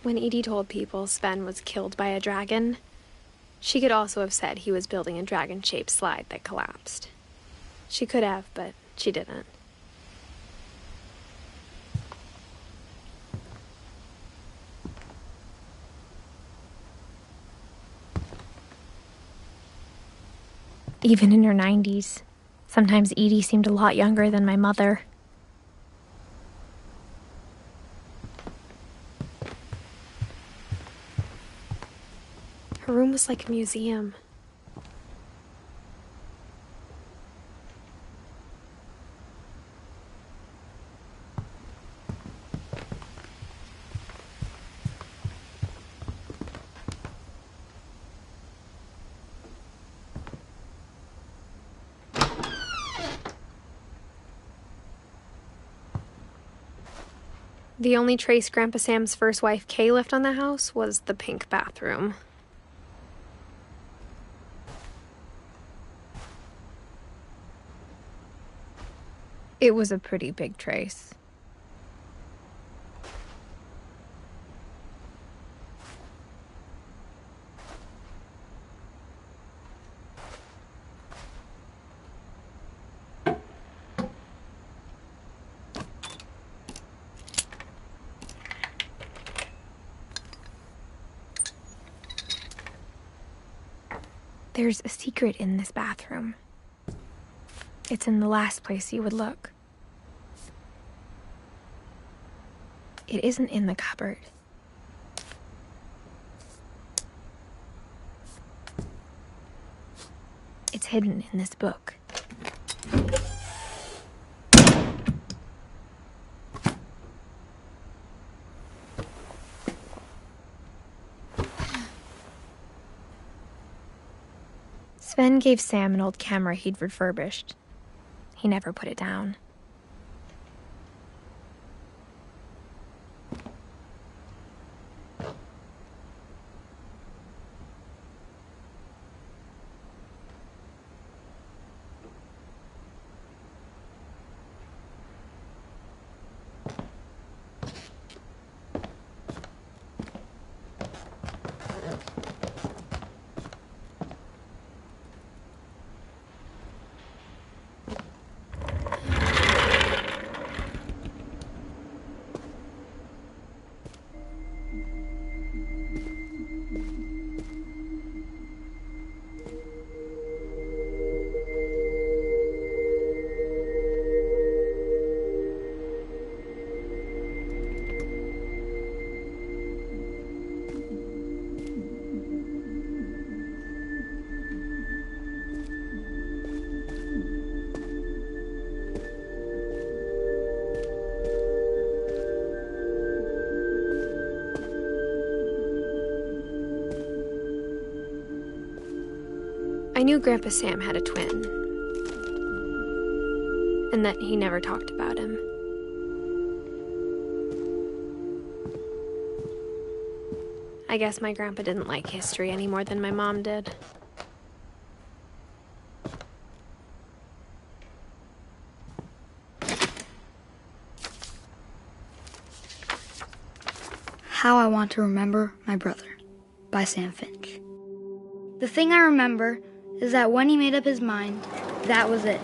When Edie told people Sven was killed by a dragon, she could also have said he was building a dragon-shaped slide that collapsed. She could have, but she didn't. Even in her 90s, sometimes Edie seemed a lot younger than my mother. Her room was like a museum. The only trace Grandpa Sam's first wife, Kay, left on the house was the pink bathroom. It was a pretty big trace. There's a secret in this bathroom. It's in the last place you would look. It isn't in the cupboard. It's hidden in this book. Sven gave Sam an old camera he'd refurbished. He never put it down. I knew Grandpa Sam had a twin, and that he never talked about him. I guess my grandpa didn't like history any more than my mom did. How I Want to Remember My Brother by Sam Finch. The thing I remember is that when he made up his mind, that was it.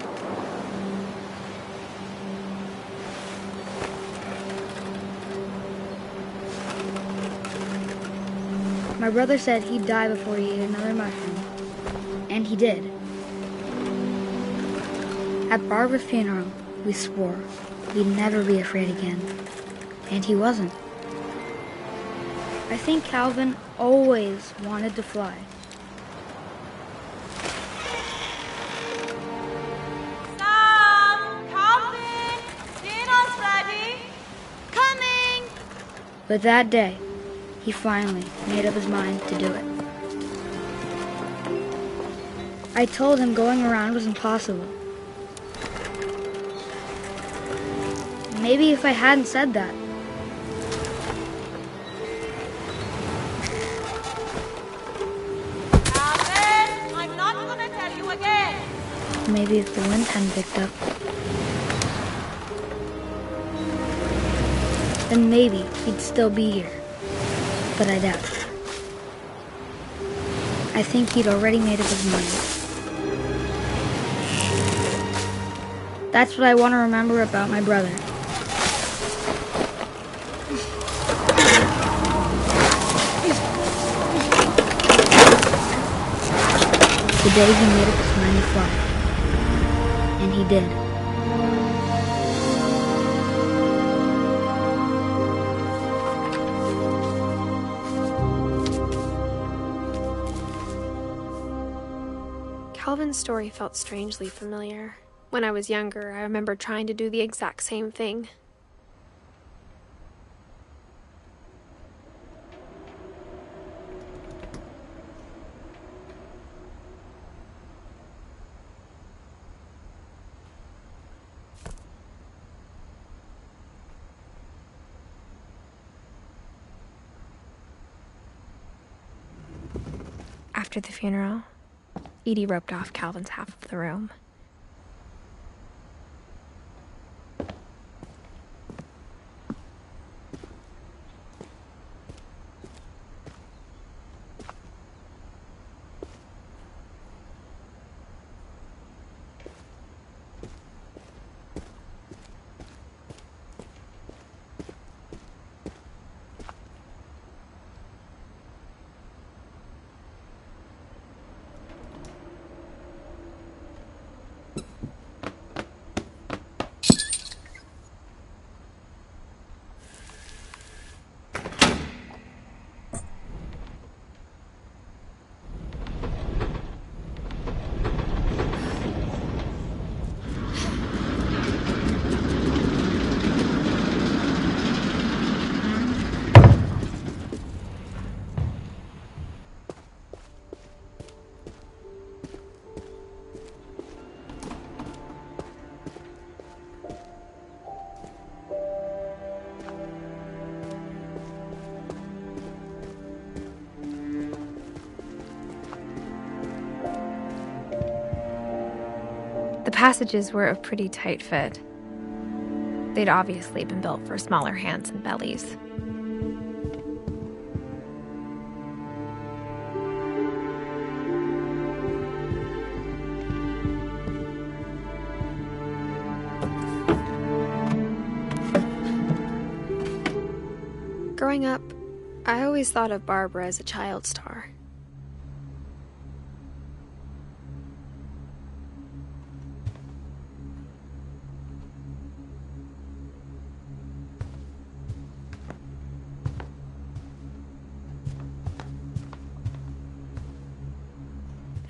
My brother said he'd die before he ate another mushroom, and he did. At Barbara's funeral, we swore we'd never be afraid again, and he wasn't. I think Calvin always wanted to fly. But that day, he finally made up his mind to do it. I told him going around was impossible. Maybe if I hadn't said that. Alvin, I'm not gonna tell you again. Maybe if the wind hadn't picked up. Then maybe he'd still be here. but I doubt it. I think he'd already made up his mind. That's what I want to remember about my brother. The day he made up his mind to fly. And he did. Calvin's story felt strangely familiar. When I was younger, I remember trying to do the exact same thing. After the funeral, Edie roped off Calvin's half of the room. The passages were a pretty tight fit. They'd obviously been built for smaller hands and bellies. Growing up, I always thought of Barbara as a child star.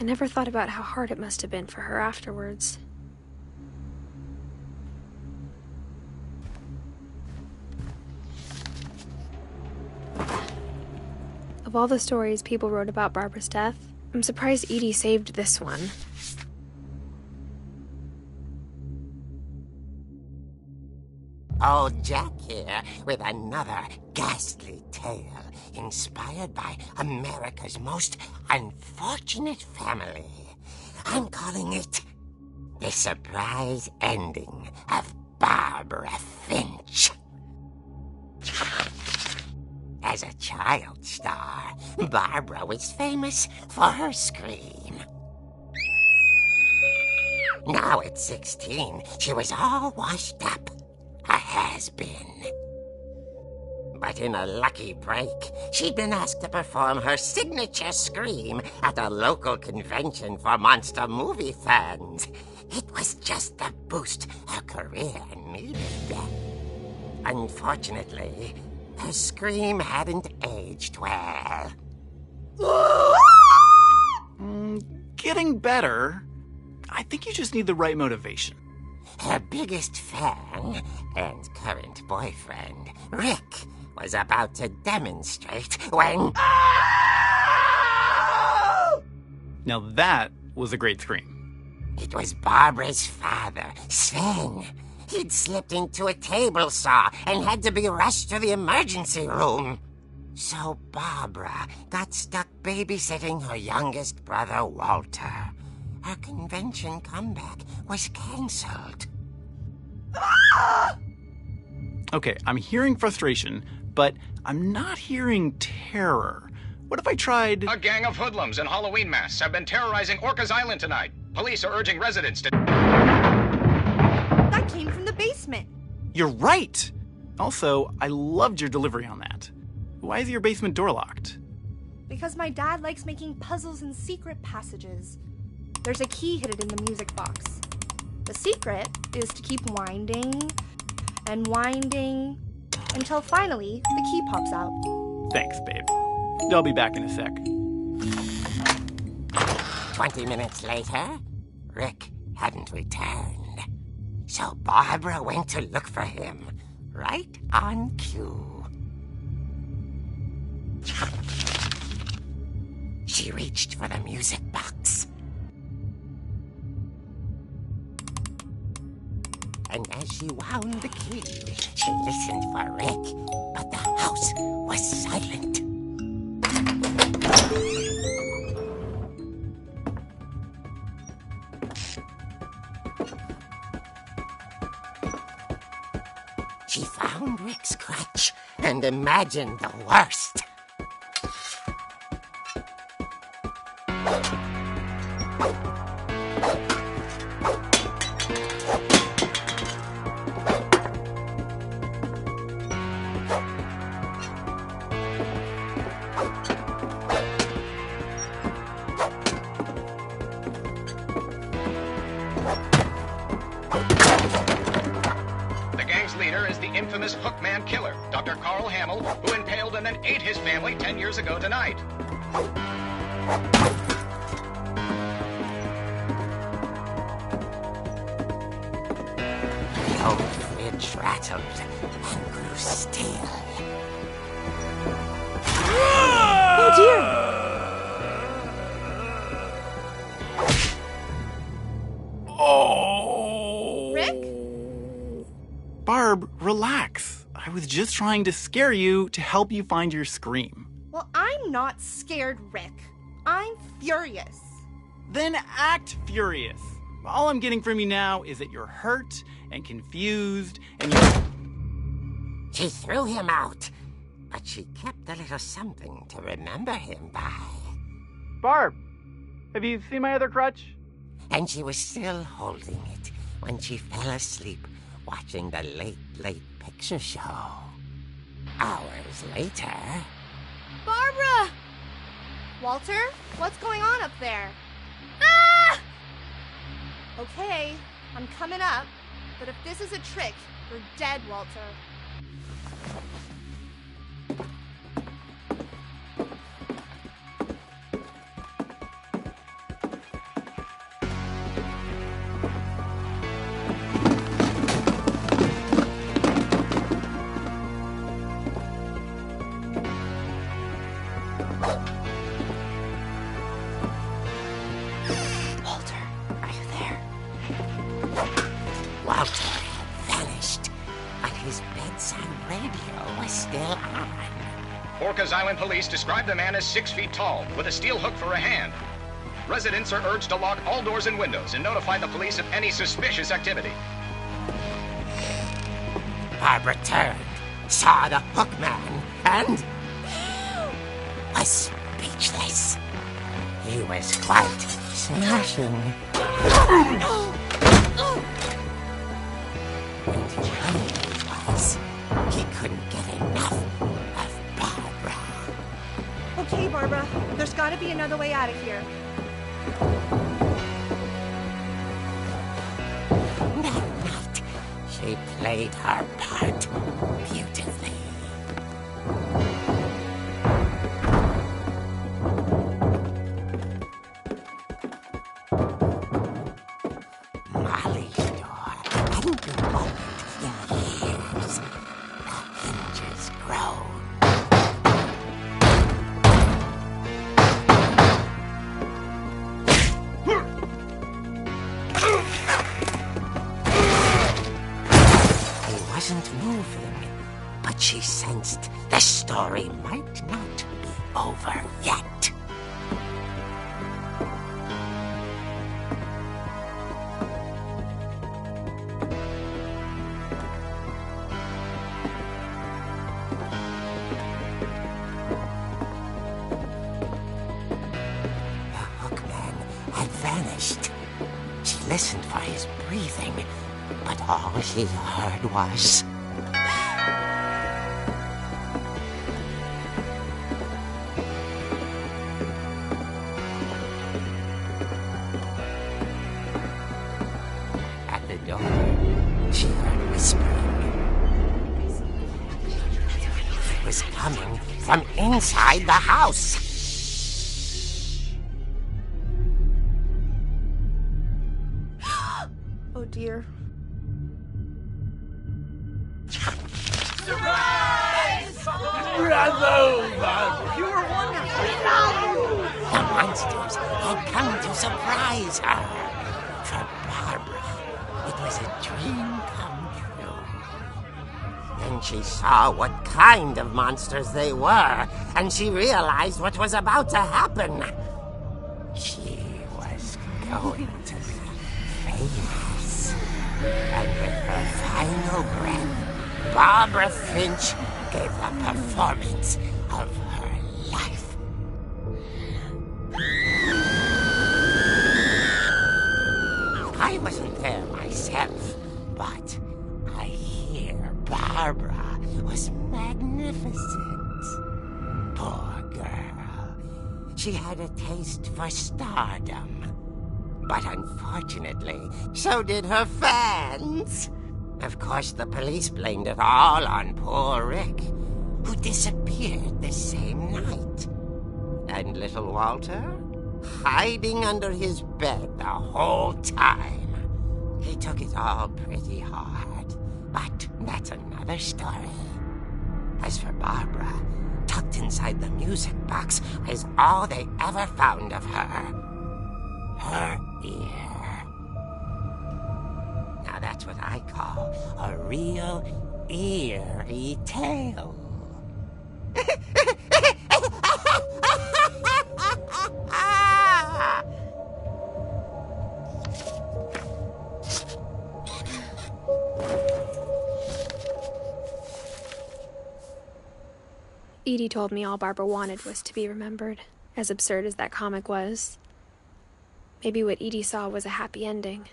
I never thought about how hard it must have been for her afterwards. Of all the stories people wrote about Barbara's death, I'm surprised Edie saved this one. Old Jack here with another ghastly tale inspired by America's most unfortunate family. I'm calling it The Surprise Ending of Barbara Finch. As a child star, Barbara was famous for her scream. Now at 16, she was all washed up. A has-been. But in a lucky break, she'd been asked to perform her signature scream at a local convention for monster movie fans. It was just the boost her career needed. Unfortunately, her scream hadn't aged well. Getting better. I think you just need the right motivation. Her biggest fan and current boyfriend, Rick, was about to demonstrate when... Now that was a great scream. It was Barbara's father, Sven. He'd slipped into a table saw and had to be rushed to the emergency room. So Barbara got stuck babysitting her youngest brother, Walter. Her convention comeback was cancelled. Okay, I'm hearing frustration, but I'm not hearing terror. What if I tried... A gang of hoodlums in Halloween masks have been terrorizing Orcas Island tonight. Police are urging residents to... That came from the basement. You're right! Also, I loved your delivery on that. Why is your basement door locked? Because my dad likes making puzzles and secret passages. There's a key hidden in the music box. The secret is to keep winding and winding until finally the key pops out. Thanks, babe. I'll be back in a sec. 20 minutes later, Rick hadn't returned. So Barbara went to look for him, right on cue. She reached for the music box. And as she wound the key, she listened for Rick, but the house was silent. She found Rick's crutch and imagined the worst. Infamous Hookman killer, Dr. Carl Hamill, who impaled and then ate his family 10 years ago tonight. The old fridge rattled and grew still. Oh dear! Oh! Rick? Barb, relax. I was just trying to scare you to help you find your scream. Well, I'm not scared, Rick. I'm furious. Then act furious. All I'm getting from you now is that you're hurt and confused and you're... She threw him out, but she kept a little something to remember him by. Barb, have you seen my other crutch? And she was still holding it when she fell asleep watching the late picture show. Hours later... Barbara! Walter, what's going on up there? Ah! Okay, I'm coming up, but if this is a trick, you're dead, Walter. Walter had vanished, but his bedside radio was still on. Orcas Island police describe the man as 6 feet tall, with a steel hook for a hand. Residents are urged to lock all doors and windows and notify the police of any suspicious activity. Barbara turned, saw the hook man, and was speechless. He was quite smashing. And he was. He couldn't get enough of Barbara. Okay, Barbara, there's gotta be another way out of here. That night, she played her part beautifully. Molly's door hadn't been opened in years. The hinges groaned. He wasn't moving, but she sensed the story might not be over yet. vanished. She listened for his breathing, but all she heard was... At the door, she heard whispering. It was coming from inside the house. Oh dear. The monsters had come to surprise her. For Barbara, it was a dream come true. Then she saw what kind of monsters they were, and she realized what was about to happen. She was going to be famous. And with her final breath, Barbara Finch gave the performance of her life. I wasn't there myself, but I hear Barbara was magnificent. Poor girl. She had a taste for stardom. But unfortunately, so did her fans. Of course, the police blamed it all on poor Rick, who disappeared the same night. And little Walter? Hiding under his bed the whole time. He took it all pretty hard, but that's another story. As for Barbara, tucked inside the music box is all they ever found of her. Her ear. Now that's what I call a real eerie tale. Edie told me all Barbara wanted was to be remembered, as absurd as that comic was. Maybe what Edie saw was a happy ending.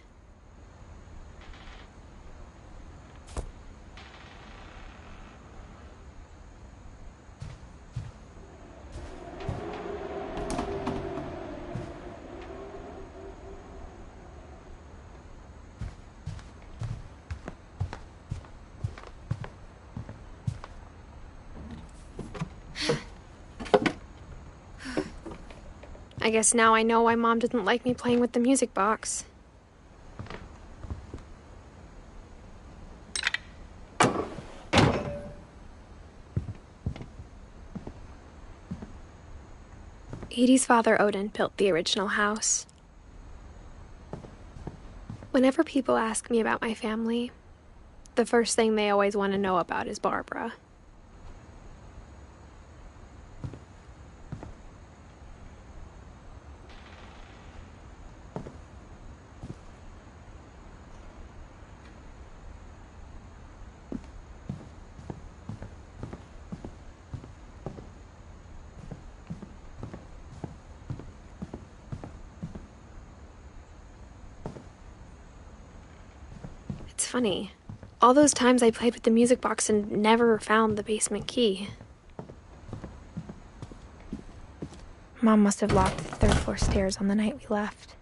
I guess now I know why Mom didn't like me playing with the music box. Edie's father, Odin, built the original house. Whenever people ask me about my family, the first thing they always want to know about is Barbara. It's funny. All those times I played with the music box and never found the basement key. Mom must have locked the third-floor stairs on the night we left.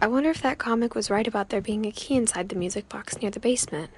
I wonder if that comic was right about there being a key inside the music box near the basement.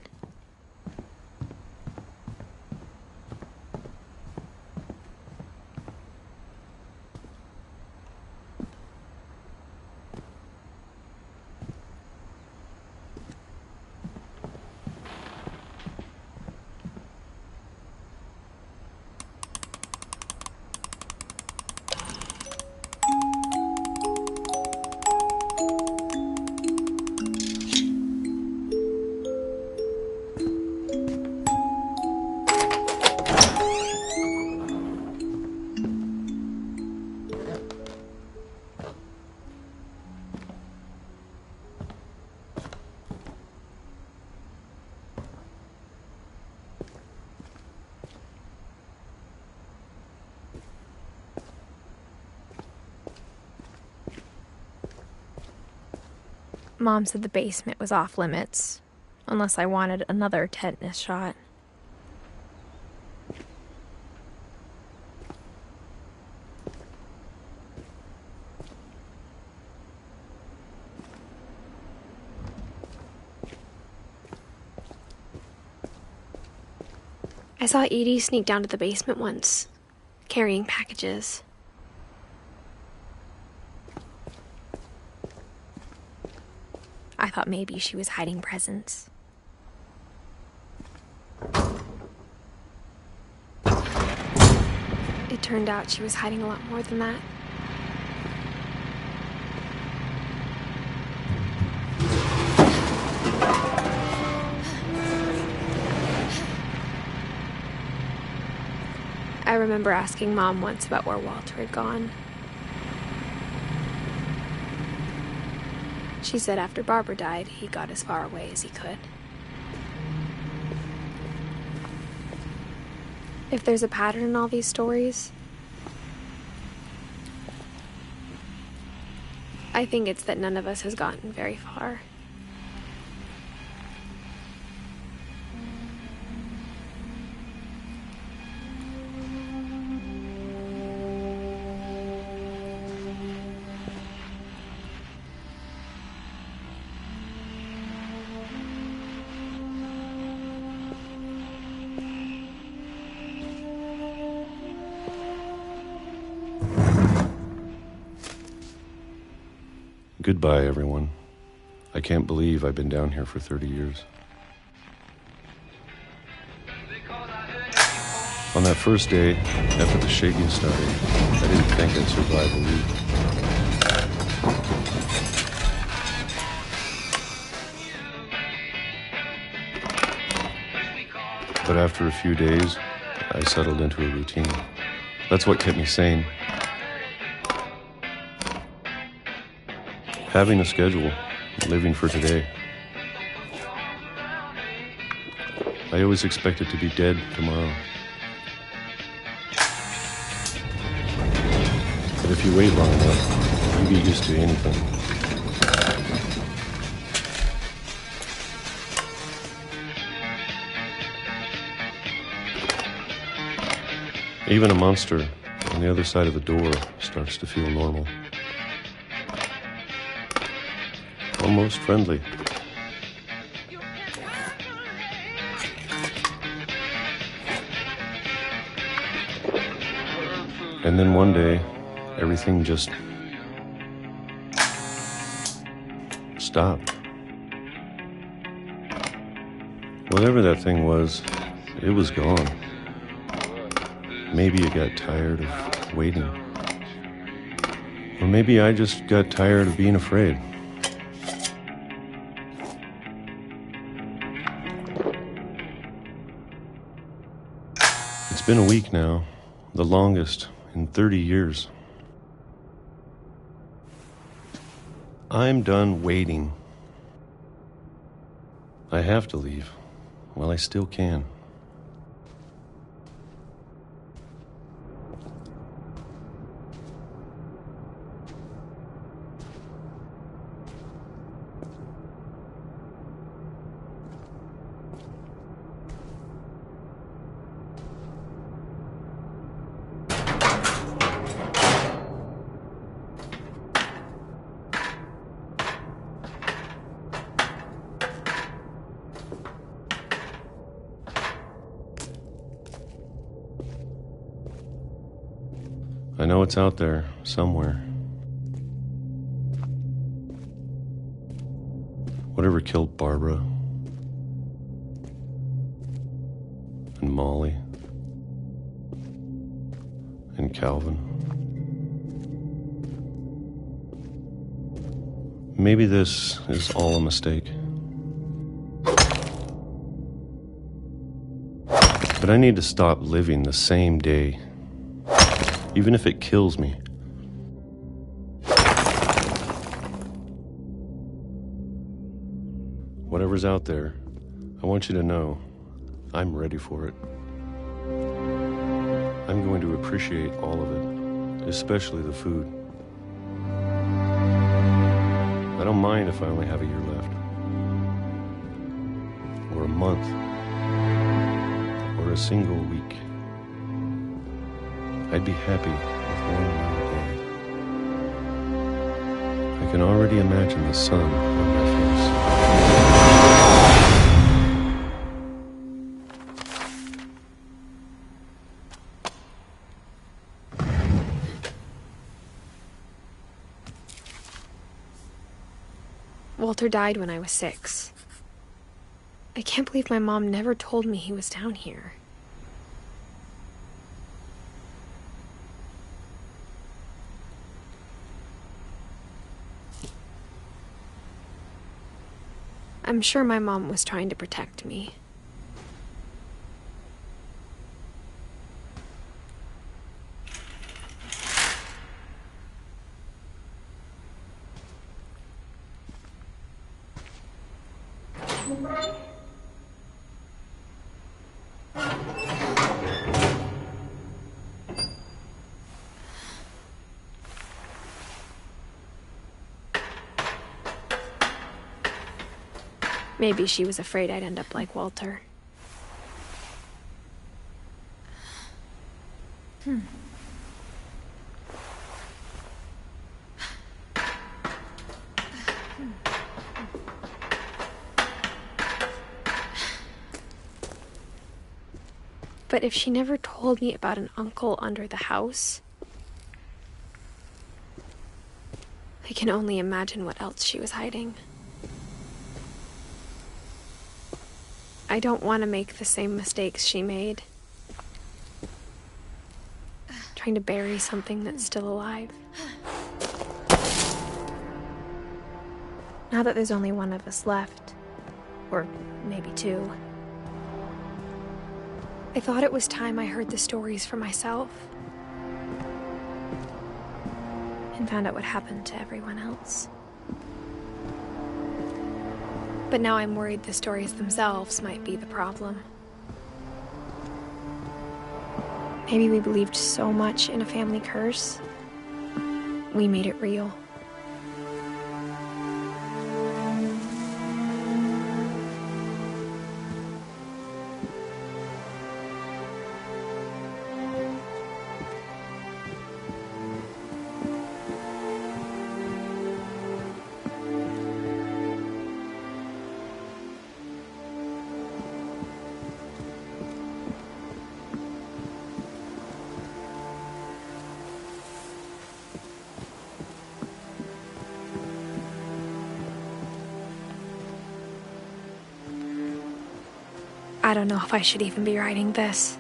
Mom said the basement was off limits, unless I wanted another tetanus shot. I saw Edie sneak down to the basement once, carrying packages. I thought maybe she was hiding presents. It turned out she was hiding a lot more than that. I remember asking Mom once about where Walter had gone. She said after Barbara died, he got as far away as he could. If there's a pattern in all these stories, I think it's that none of us has gotten very far. Goodbye, everyone. I can't believe I've been down here for 30 years. On that first day, after the shaking started, I didn't think I'd survive a week. But after a few days, I settled into a routine. That's what kept me sane. Having a schedule, living for today. I always expected to be dead tomorrow. But if you wait long enough, you get used to anything. Even a monster on the other side of the door starts to feel normal. Almost friendly. And then one day, everything just stopped. Whatever that thing was, it was gone. Maybe it got tired of waiting. Or maybe I just got tired of being afraid. It's been a week now, the longest in 30 years. I'm done waiting. I have to leave while I still can. I know it's out there, somewhere. Whatever killed Barbara and Molly and Calvin. Maybe this is all a mistake. But I need to stop living the same day. Even if it kills me. Whatever's out there, I want you to know I'm ready for it. I'm going to appreciate all of it, especially the food. I don't mind if I only have a year left. Or a month. Or a single week. I'd be happy with one more day. I can already imagine the sun on my face. Walter died when I was 6. I can't believe my mom never told me he was down here. I'm sure my mom was trying to protect me. Maybe she was afraid I'd end up like Walter. But if she never told me about an uncle under the house, I can only imagine what else she was hiding. I don't want to make the same mistakes she made. Trying to bury something that's still alive. Now that there's only one of us left, or maybe 2, I thought it was time I heard the stories for myself and found out what happened to everyone else. But now I'm worried the stories themselves might be the problem. Maybe we believed so much in a family curse, we made it real. I don't know if I should even be writing this.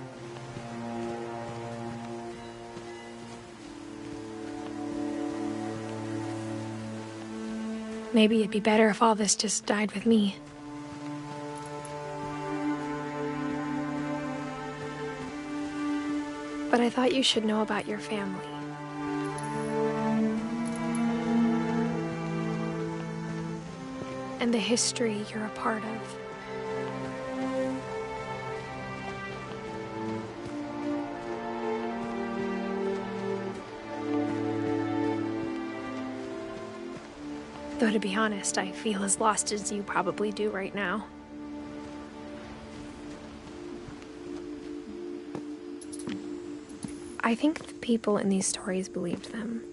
Maybe it'd be better if all this just died with me. But I thought you should know about your family. And the history you're a part of. Though to be honest, I feel as lost as you probably do right now. I think the people in these stories believed them,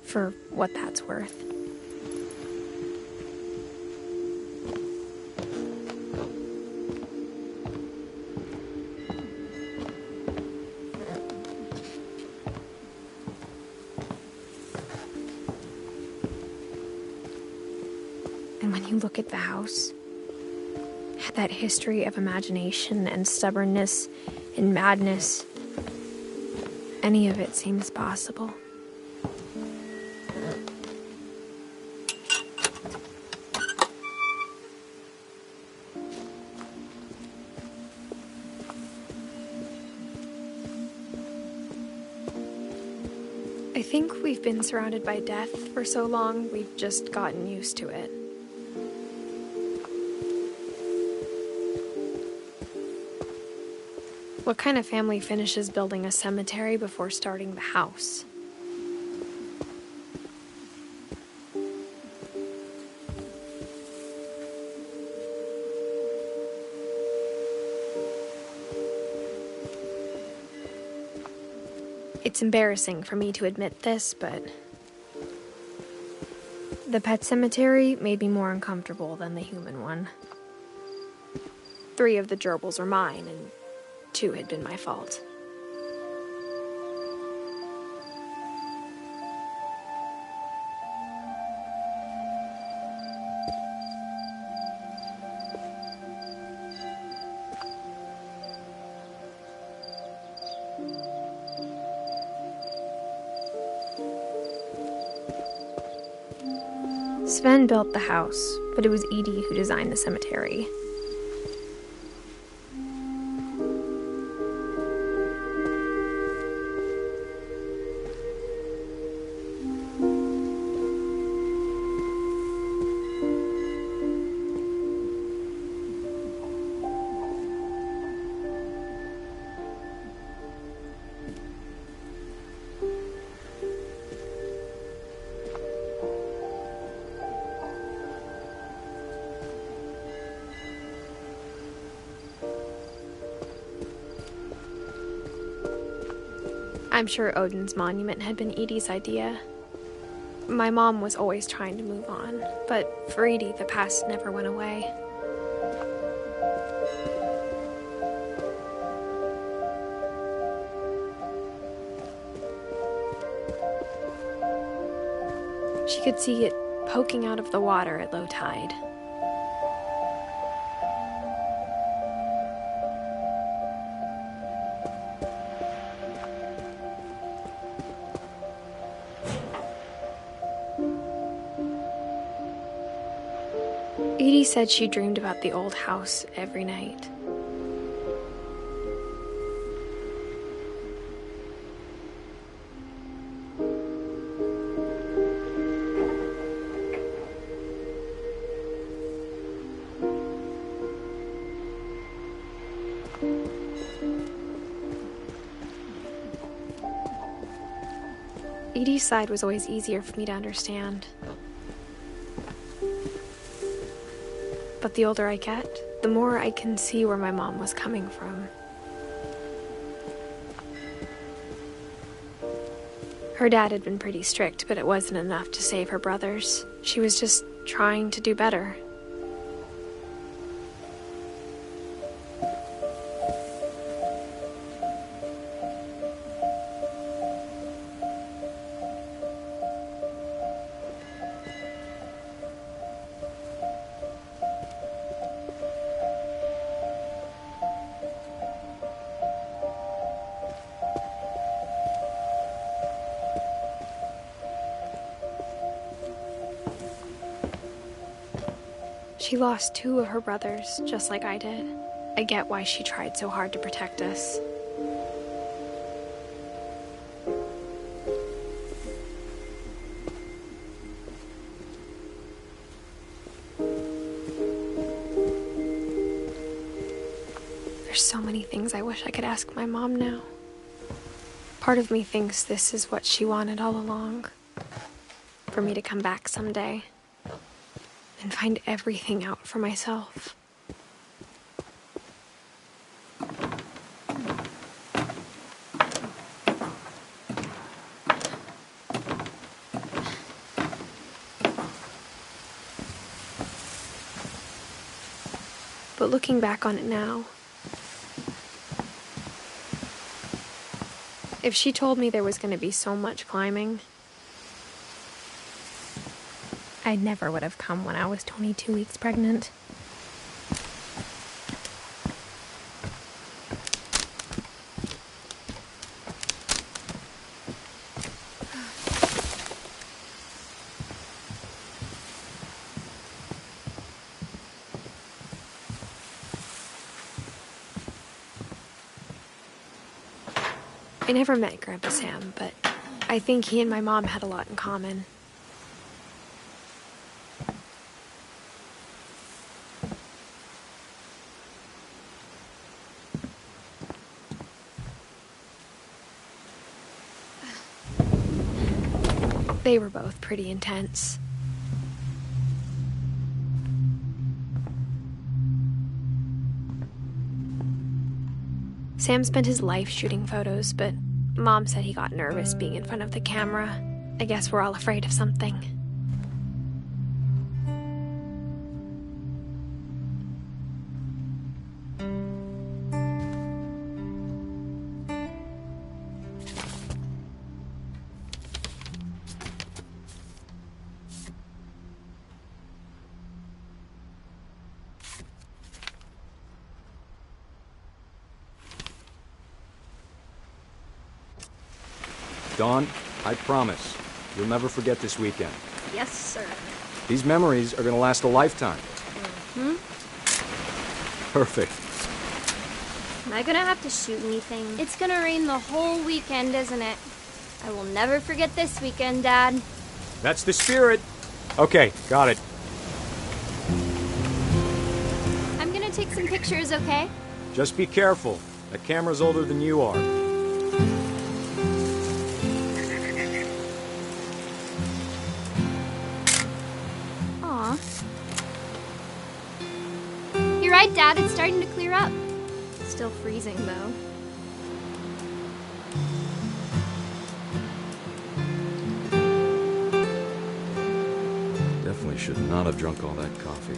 for what that's worth. And when you look at the house, it had that history of imagination and stubbornness and madness. Any of it seems possible. I think we've been surrounded by death for so long, we've just gotten used to it. What kind of family finishes building a cemetery before starting the house? It's embarrassing for me to admit this, but the pet cemetery made me more uncomfortable than the human one. 3 of the gerbils were mine, and 2 had been my fault. Sven built the house, but it was Edie who designed the cemetery. I'm sure Odin's monument had been Edie's idea. My mom was always trying to move on, but for Edie, the past never went away. She could see it poking out of the water at low tide. Edie said she dreamed about the old house every night. Edie's side was always easier for me to understand. But the older I get, the more I can see where my mom was coming from. Her dad had been pretty strict, but it wasn't enough to save her brothers. She was just trying to do better. She lost 2 of her brothers, just like I did. I get why she tried so hard to protect us. There's so many things I wish I could ask my mom now. Part of me thinks this is what she wanted all along. For me to come back someday and find everything out for myself. But looking back on it now, if she told me there was going to be so much climbing, I never would have come when I was 22 weeks pregnant. I never met Grandpa Sam, but I think he and my mom had a lot in common. They were both pretty intense. Sam spent his life shooting photos, but Mom said he got nervous being in front of the camera. I guess we're all afraid of something. Dawn, I promise, you'll never forget this weekend. Yes, sir. These memories are gonna last a lifetime. Hmm? Perfect. Am I gonna have to shoot anything? It's gonna rain the whole weekend, isn't it? I will never forget this weekend, Dad. That's the spirit. Okay, got it. I'm gonna take some pictures, okay? Just be careful. That camera's older than you are. Aw. You're right, Dad. It's starting to clear up. Still freezing, though. Definitely should not have drunk all that coffee.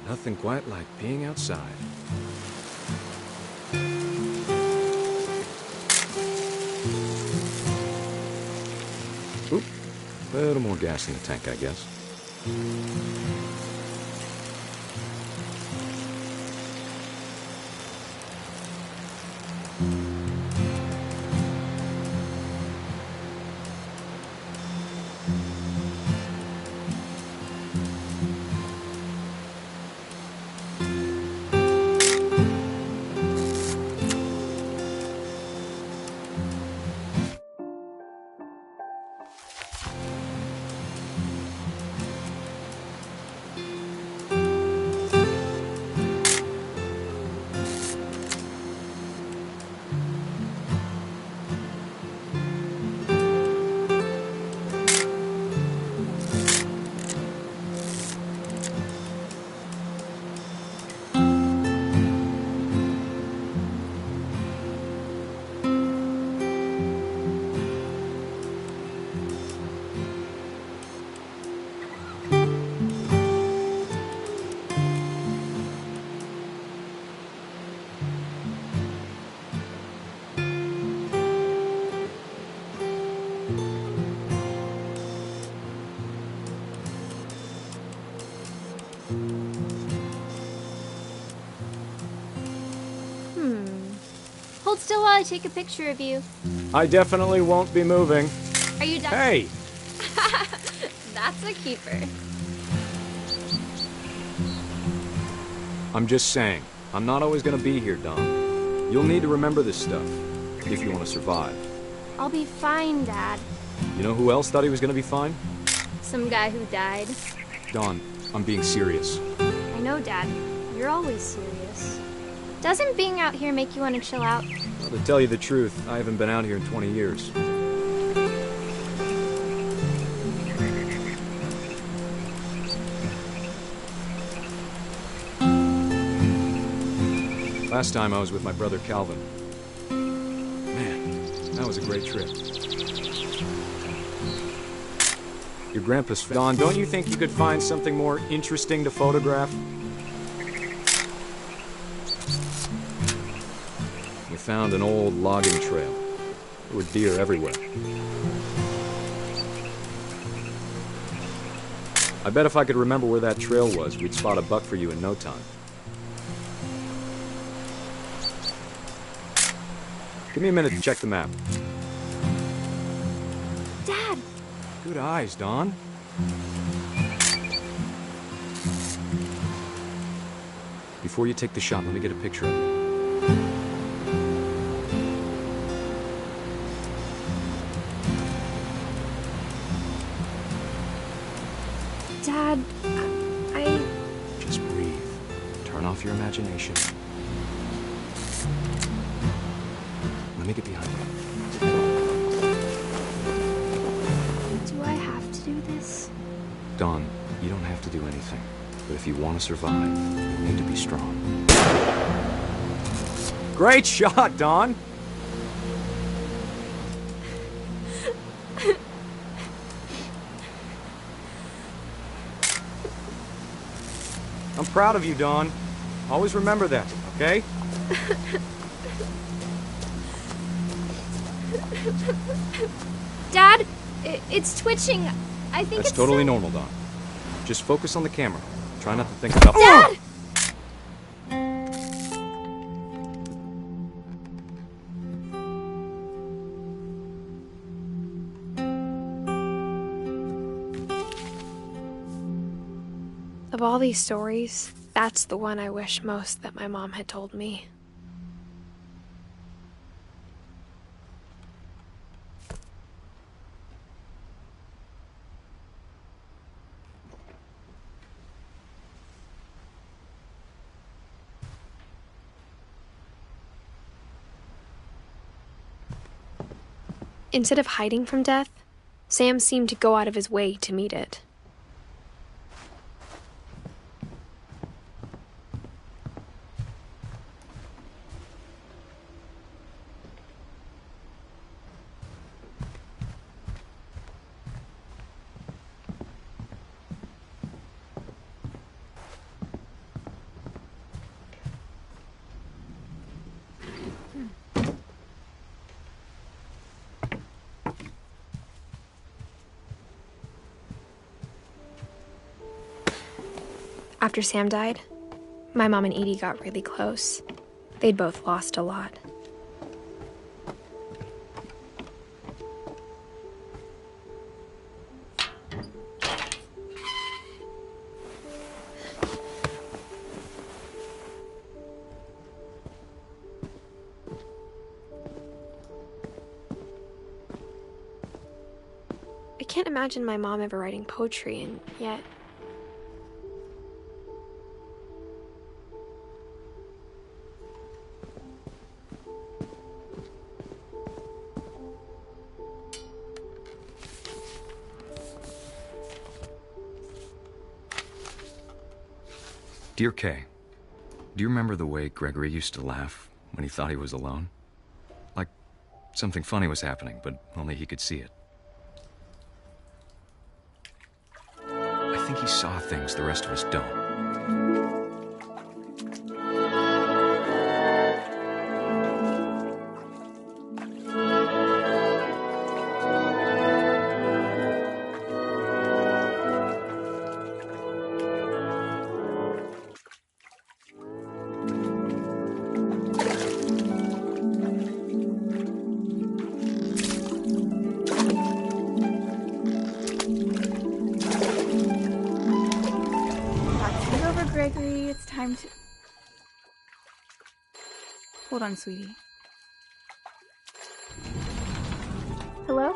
Nothing quite like being outside. Oop, a little more gas in the tank, I guess. Hold still while I take a picture of you. I definitely won't be moving. Are you done? Hey! That's a keeper. I'm just saying, I'm not always gonna be here, Don. You'll need to remember this stuff, if you want to survive. I'll be fine, Dad. You know who else thought he was gonna be fine? Some guy who died. Don, I'm being serious. I know, Dad. You're always serious. Doesn't being out here make you want to chill out? Well, to tell you the truth, I haven't been out here in 20 years. Last time I was with my brother Calvin. Man, that was a great trip. Your grandpa's... Don, don't you think you could find something more interesting to photograph? We found an old logging trail. There were deer everywhere. I bet if I could remember where that trail was, we'd spot a buck for you in no time. Give me a minute to check the map. Dad! Good eyes, Dawn. Before you take the shot, let me get a picture of it. Dad, I... Just breathe. Turn off your imagination. Let me get behind you. Do I have to do this? Dawn, you don't have to do anything. But if you want to survive, you need to be strong. Great shot, Dawn! I'm proud of you, Dawn. Always remember that, okay? Dad, it's twitching. I think That's it's totally normal, Dawn. Just focus on the camera. Try not to think about... Dad! Of all these stories, that's the one I wish most that my mom had told me. Instead of hiding from death, Sam seemed to go out of his way to meet it. After Sam died, my mom and Edie got really close. They'd both lost a lot. I can't imagine my mom ever writing poetry, and yet... Dear Kay, do you remember the way Gregory used to laugh when he thought he was alone? Like something funny was happening, but only he could see it. I think he saw things the rest of us don't. Gregory, it's time to... Hold on, sweetie. Hello?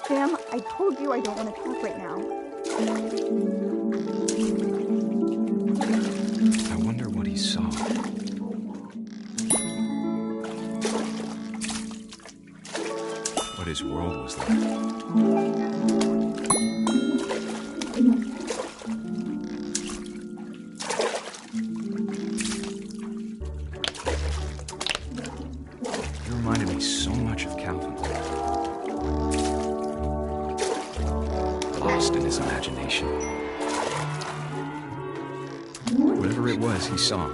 Sam, I told you I don't want to talk right now. I lost in his imagination. Whatever it was he saw.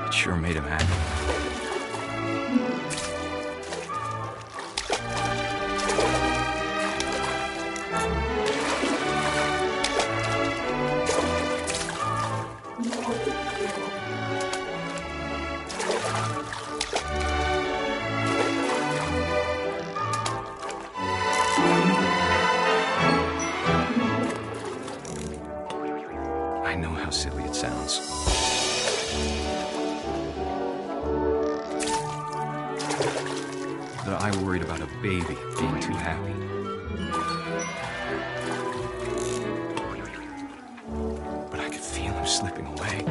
It sure made him happy. I know how silly it sounds. That I worried about a baby being too happy. But I could feel him slipping away.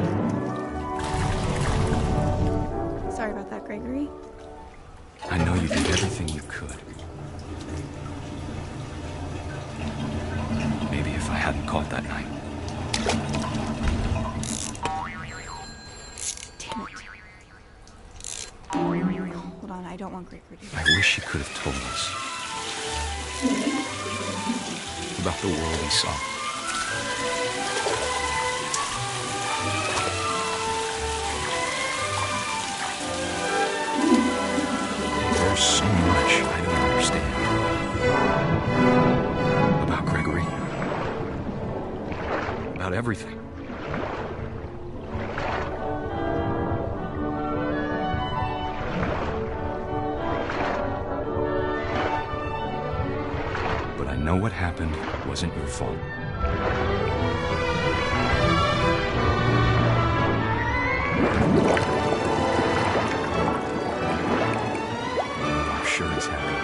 Sorry about that, Gregory. I know you did everything you could. Maybe if I hadn't called that night. Damn it. Hold on, I don't want Gregory to... I wish he could have told us about the world he saw. There's so much I don't understand about Gregory, about everything. But I know what happened wasn't your fault. I'm sure he's happy.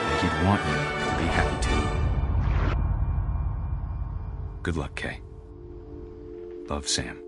And he'd want you to be happy too. Good luck, Kay. Love, Sam.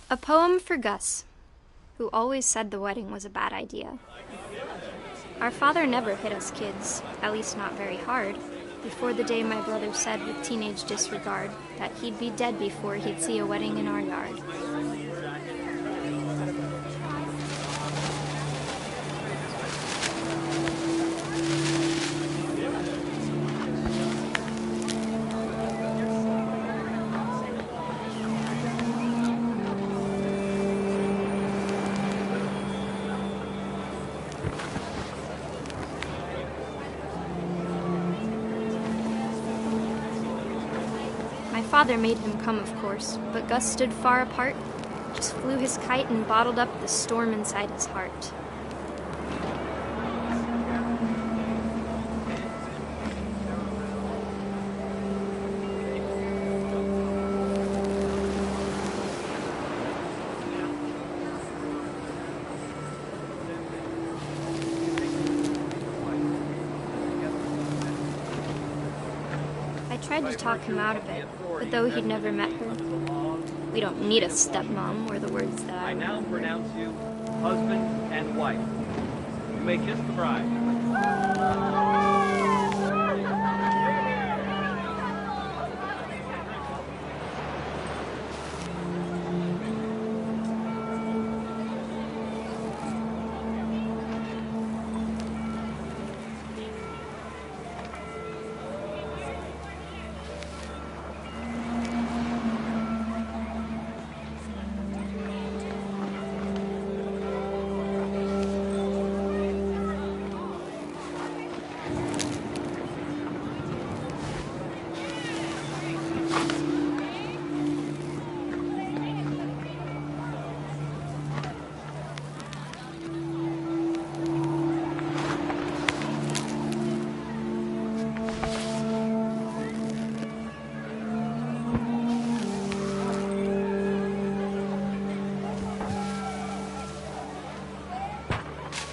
A poem for Gus, who always said the wedding was a bad idea. Our father never hit us kids, at least not very hard, before the day my brother said with teenage disregard that he'd be dead before he'd see a wedding in our yard. My father made him come, of course, but Gus stood far apart, just flew his kite and bottled up the storm inside his heart. I tried to talk him out of it, but though he'd never met her, we don't need a stepmom, were the words that I now pronounce you husband and wife. You may kiss the bride.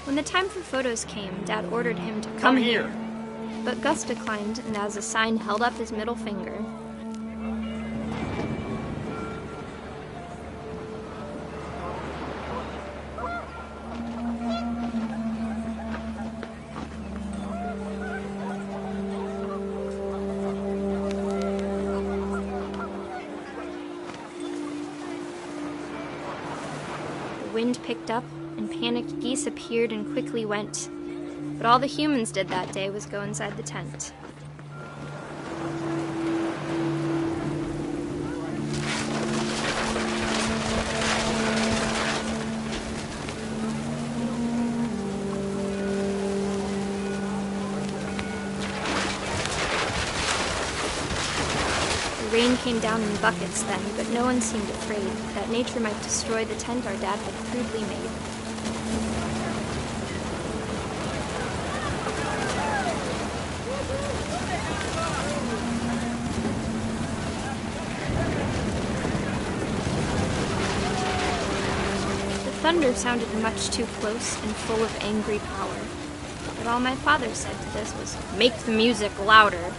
When the time for photos came, Dad ordered him to Come here. But Gus declined, and as a sign held up his middle finger. The wind picked up, and panicked geese appeared and quickly went. But all the humans did that day was go inside the tent. The rain came down in buckets then, but no one seemed afraid that nature might destroy the tent our dad had crudely made. Thunder sounded much too close and full of angry power. But all my father said to this was, "Make the music louder."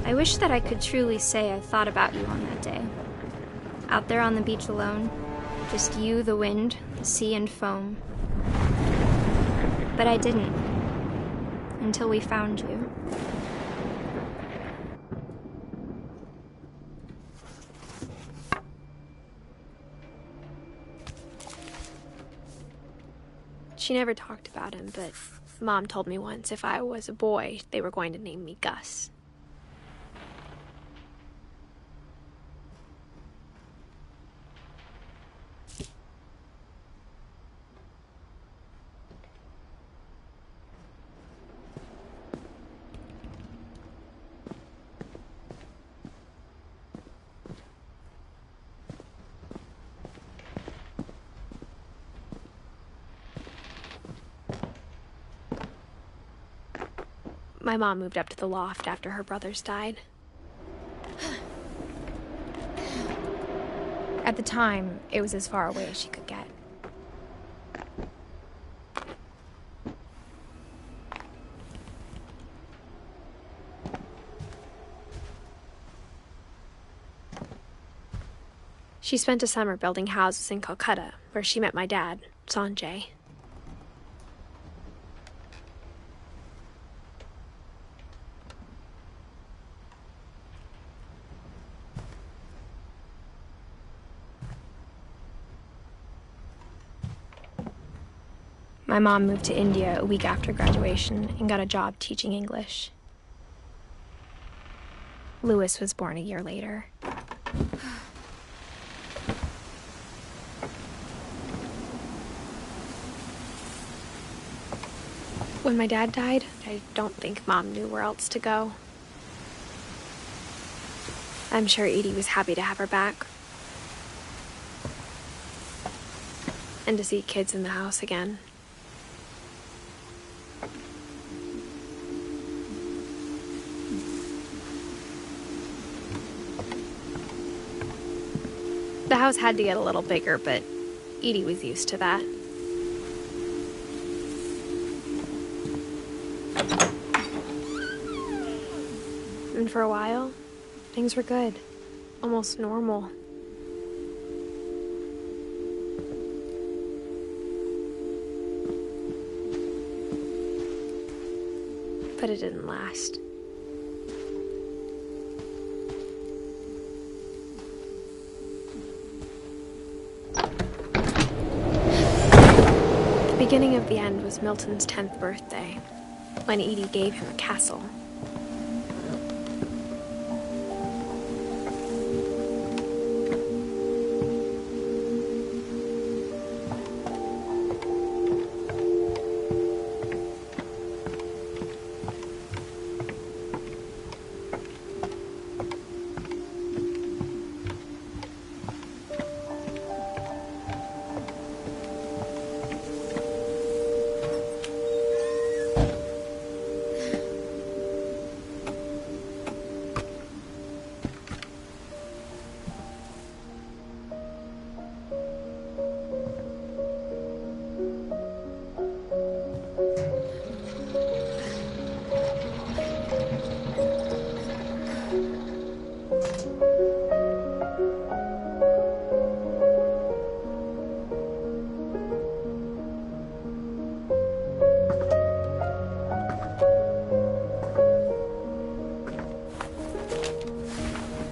I wish that I could truly say I thought about you on that day. Out there on the beach alone, just you, the wind, the sea, and foam. But I didn't, until we found you. She never talked about him, but Mom told me once if I was a boy, they were going to name me Gus. My mom moved up to the loft after her brothers died. At the time, it was as far away as she could get. She spent a summer building houses in Calcutta, where she met my dad, Sanjay. My mom moved to India a week after graduation and got a job teaching English. Louis was born a year later. When my dad died, I don't think Mom knew where else to go. I'm sure Edie was happy to have her back. And to see kids in the house again. The house had to get a little bigger, but Edie was used to that. And for a while, things were good. Almost normal. But it didn't last. The beginning of the end was Milton's 10th birthday, when Edie gave him a castle.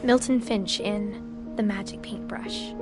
Milton Finch in The Magic Paintbrush.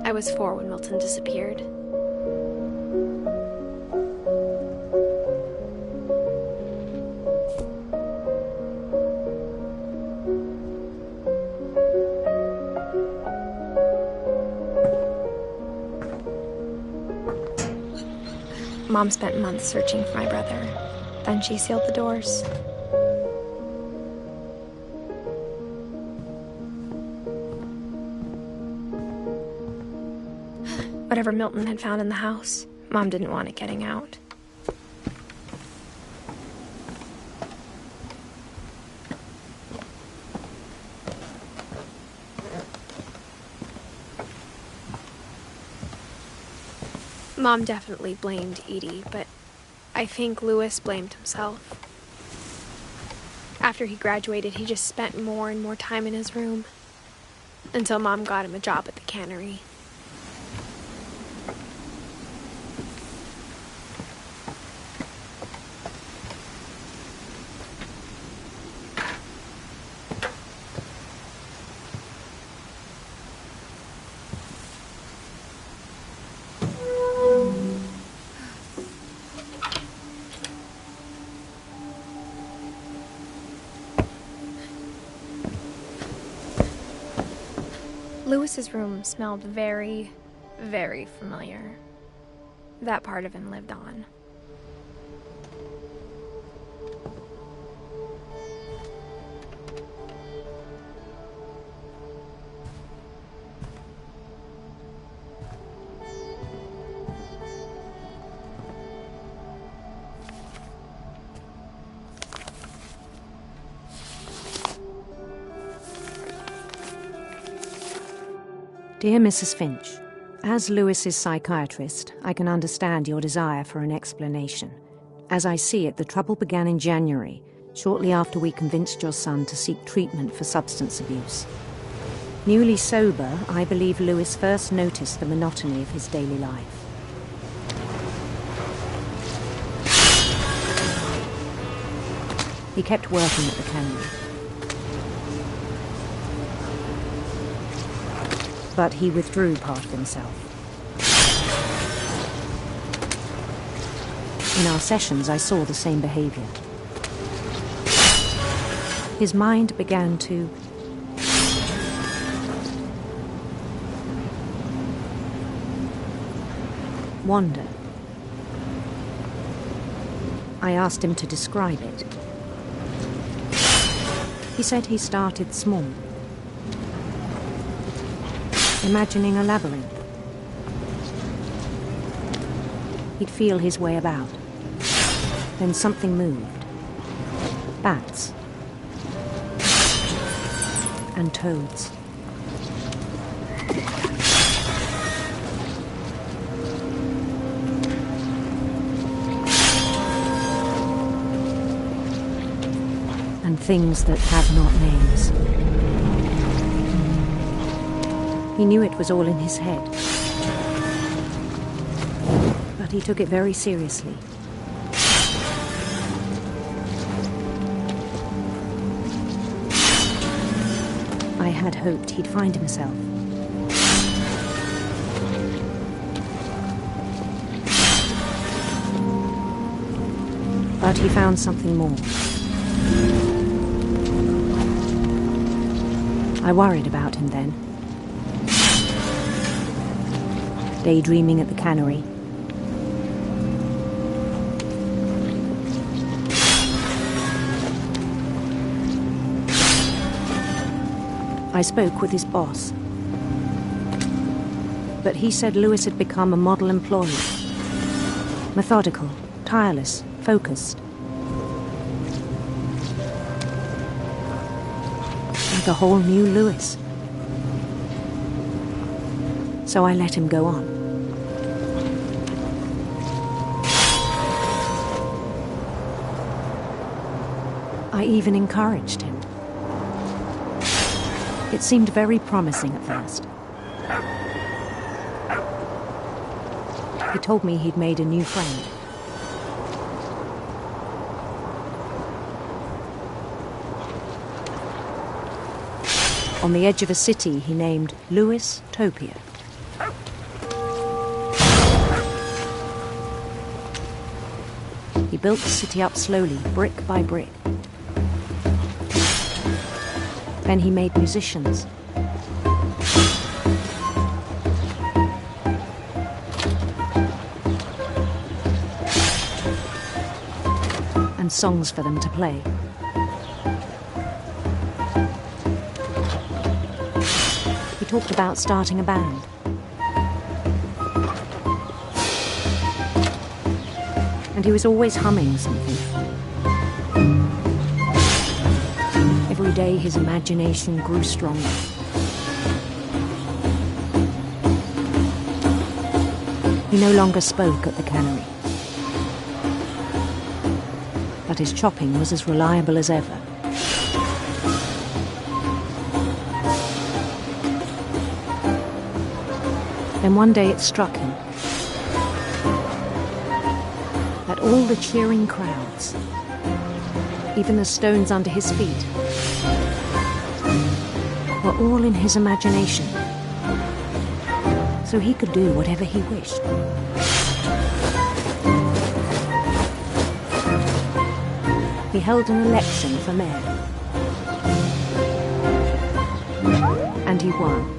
I was 4 when Milton disappeared. Mom spent months searching for my brother. Then she sealed the doors. Whatever Milton had found in the house, Mom didn't want it getting out. Mom definitely blamed Edie, but I think Louis blamed himself. After he graduated, he just spent more and more time in his room, until Mom got him a job at the cannery. Louis's room smelled very, very familiar. That part of him lived on. Dear Mrs. Finch, as Louis's psychiatrist, I can understand your desire for an explanation. As I see it, the trouble began in January, shortly after we convinced your son to seek treatment for substance abuse. Newly sober, I believe Louis first noticed the monotony of his daily life. He kept working at the cannery. But he withdrew part of himself. In our sessions, I saw the same behavior. His mind began to wonder. I asked him to describe it. He said he started small, imagining a labyrinth. He'd feel his way about. Then something moved. Bats. And toads. And things that had not names. He knew it was all in his head. But he took it very seriously. I had hoped he'd find himself. But he found something more. I worried about him then. Daydreaming at the cannery. I spoke with his boss. But he said Lewis had become a model employee. Methodical, tireless, focused. Like a whole new Lewis. So I let him go on. I even encouraged him. It seemed very promising at first. He told me he'd made a new friend. On the edge of a city he named Lewis Topia. He built the city up slowly, brick by brick. Then he made musicians. And songs for them to play. He talked about starting a band. And he was always humming something. Every day his imagination grew stronger. He no longer spoke at the cannery. But his chopping was as reliable as ever. Then one day it struck him that all the cheering crowds, even the stones under his feet, were all in his imagination, so he could do whatever he wished. He held an election for mayor, and he won.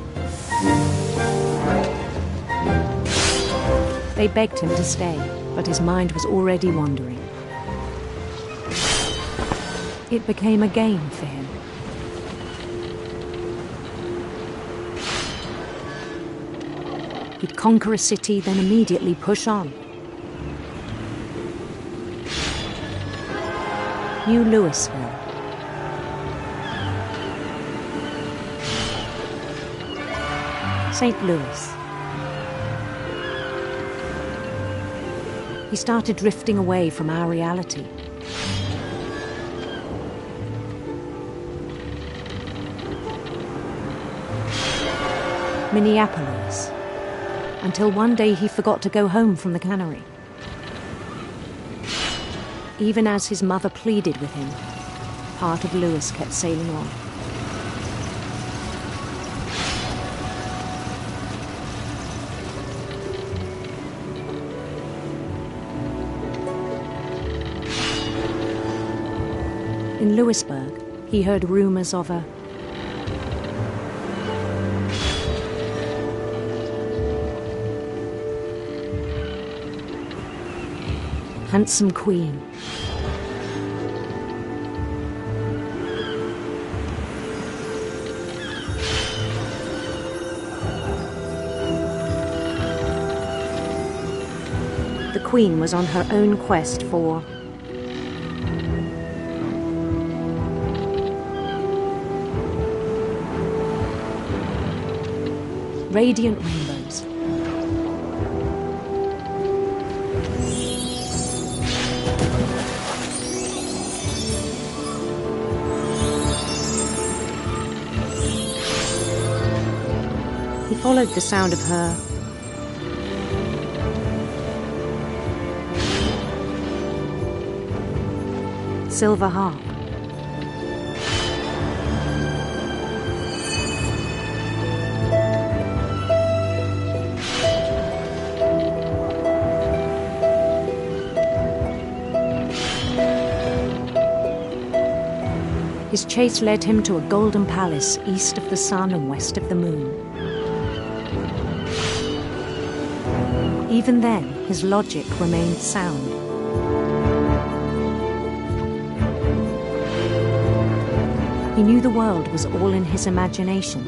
They begged him to stay, but his mind was already wandering. It became a game for him. He'd conquer a city, then immediately push on. New Louisville. St. Louis. He started drifting away from our reality. Minneapolis. Until one day he forgot to go home from the cannery. Even as his mother pleaded with him, part of Lewis kept sailing on. In Lewisburg, he heard rumors of a Handsome queen. The queen was on her own quest for radiant rainbows. He followed the sound of her silver harp. His chase led him to a golden palace east of the sun and west of the moon. Even then, his logic remained sound. He knew the world was all in his imagination.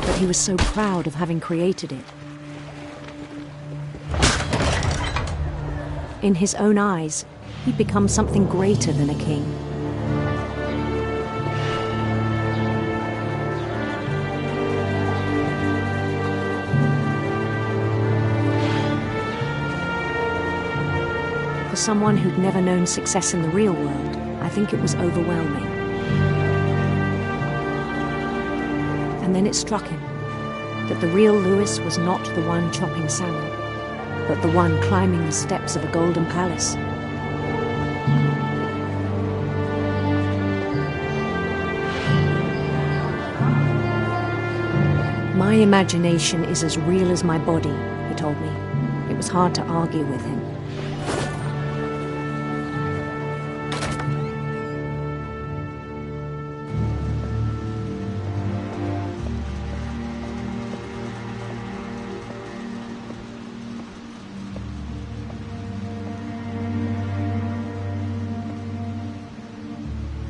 But he was so proud of having created it. In his own eyes, he'd become something greater than a king. For someone who'd never known success in the real world, I think it was overwhelming. And then it struck him that the real Lewis was not the one chopping salmon, but the one climbing the steps of a golden palace. My imagination is as real as my body, he told me. It was hard to argue with him.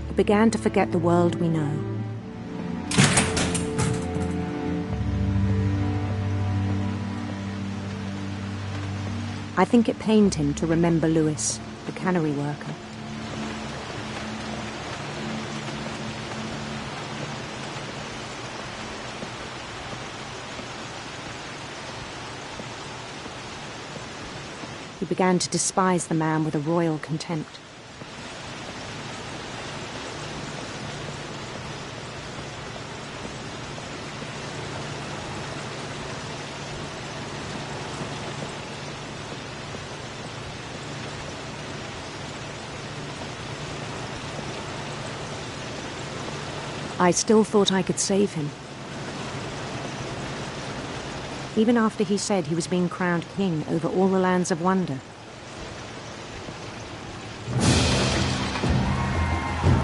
I began to forget the world we know. I think it pained him to remember Lewis, the cannery worker. He began to despise the man with a royal contempt. I still thought I could save him. Even after he said he was being crowned king over all the lands of wonder.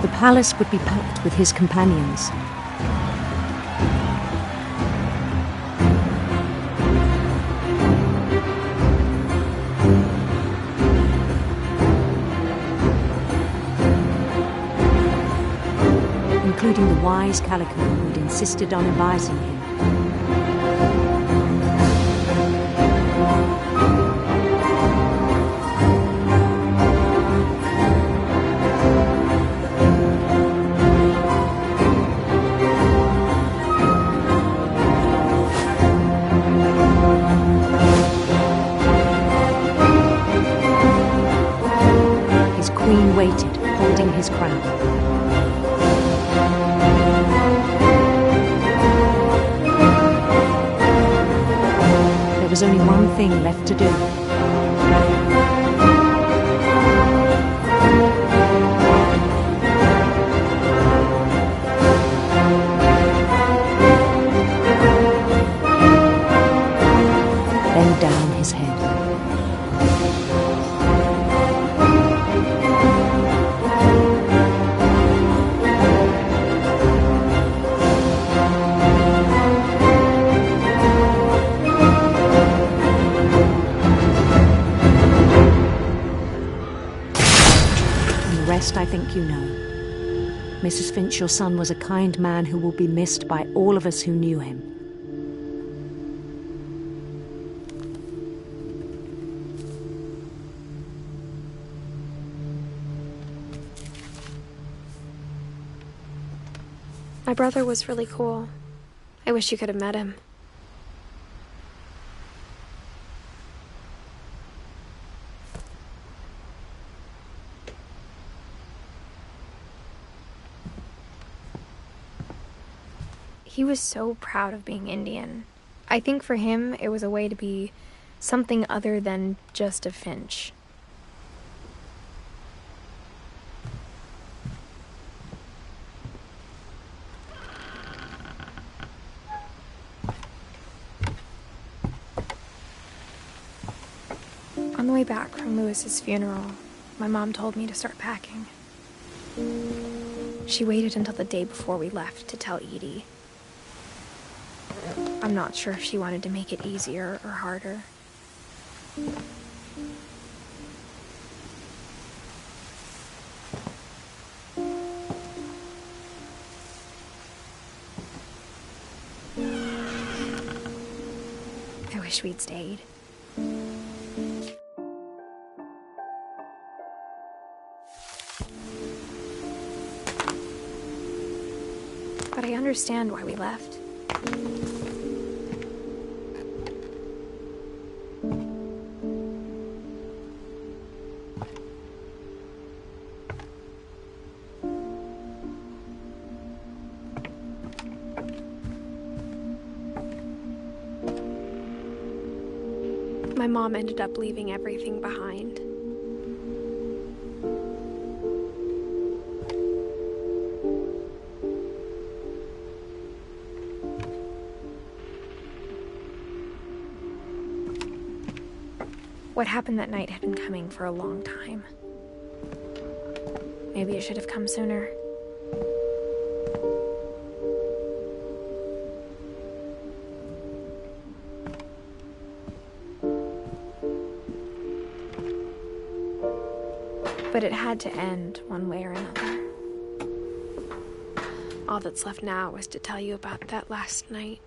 The palace would be packed with his companions. Including the wise Calico who'd insisted on advising him. His queen waited, holding his crown. There was only one thing left to do. Bend down his head. The rest I think you know. Mrs. Finch, your son was a kind man who will be missed by all of us who knew him. My brother was really cool. I wish you could have met him. He was so proud of being Indian. I think for him, it was a way to be something other than just a Finch. On the way back from Lewis's funeral, my mom told me to start packing. She waited until the day before we left to tell Edie. I'm not sure if she wanted to make it easier or harder. I wish we'd stayed. But I understand why we left. My mom ended up leaving everything behind. What happened that night had been coming for a long time. Maybe it should have come sooner. But it had to end one way or another. All that's left now is to tell you about that last night.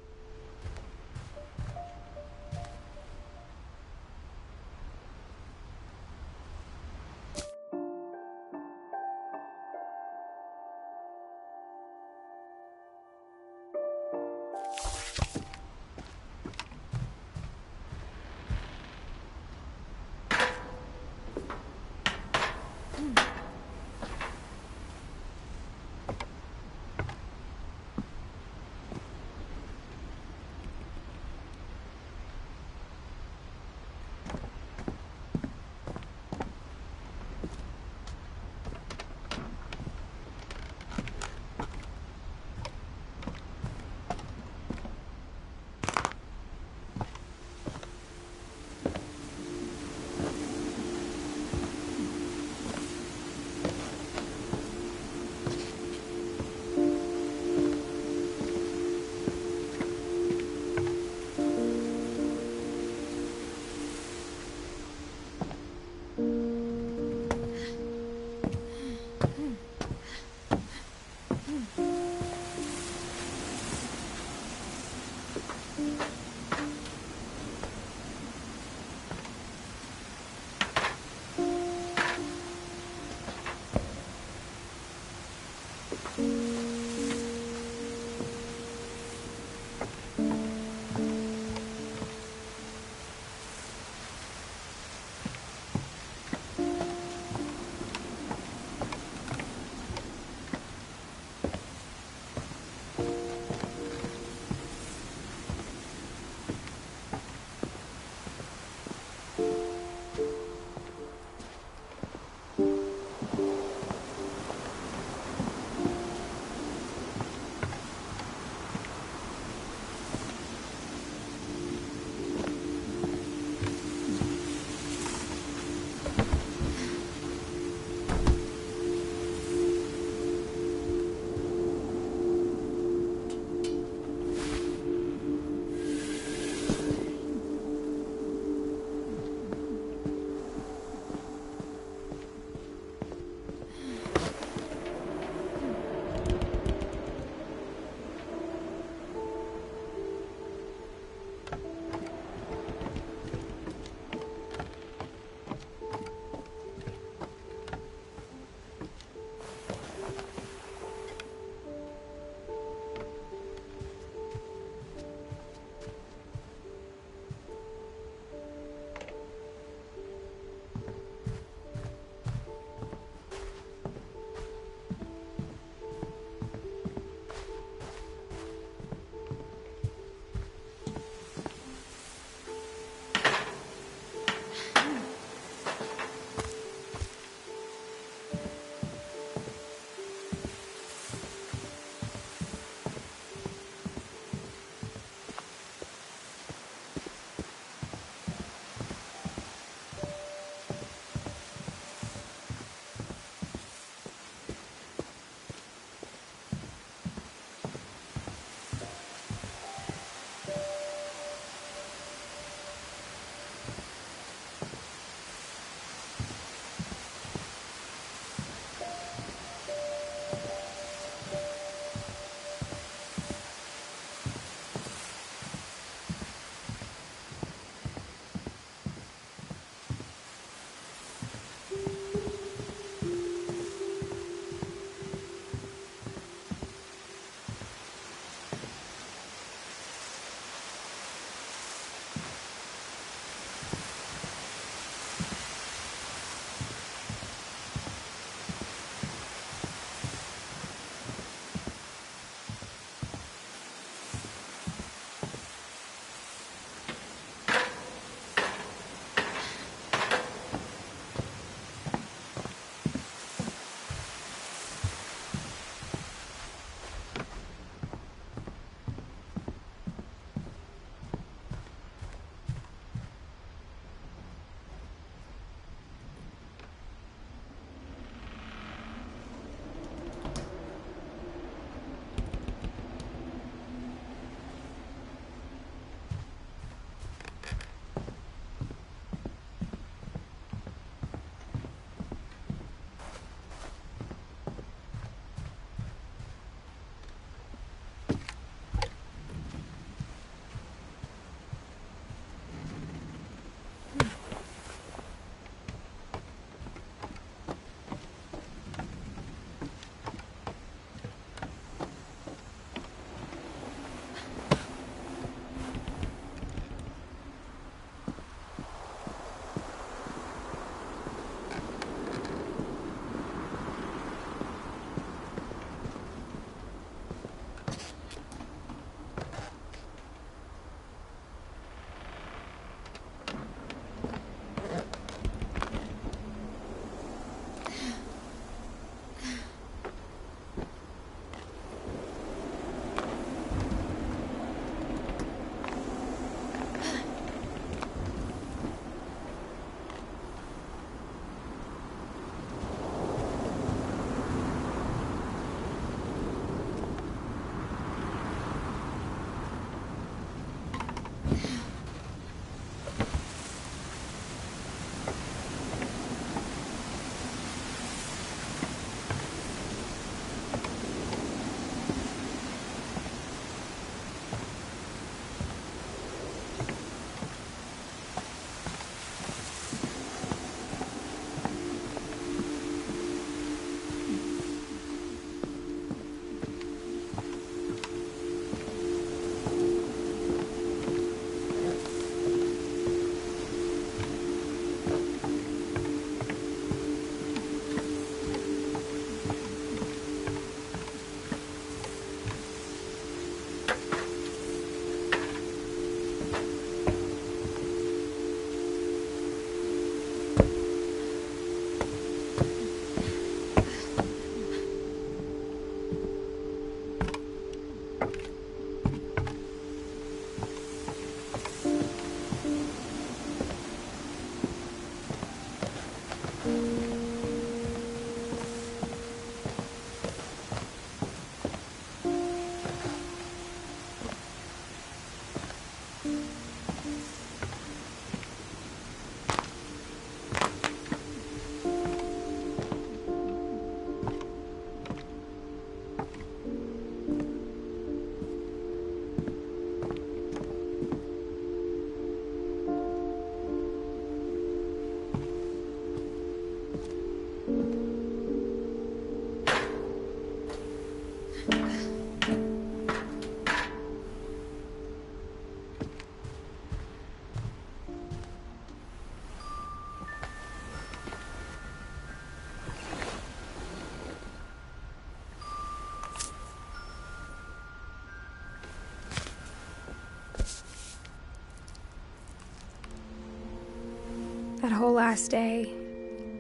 That whole last day,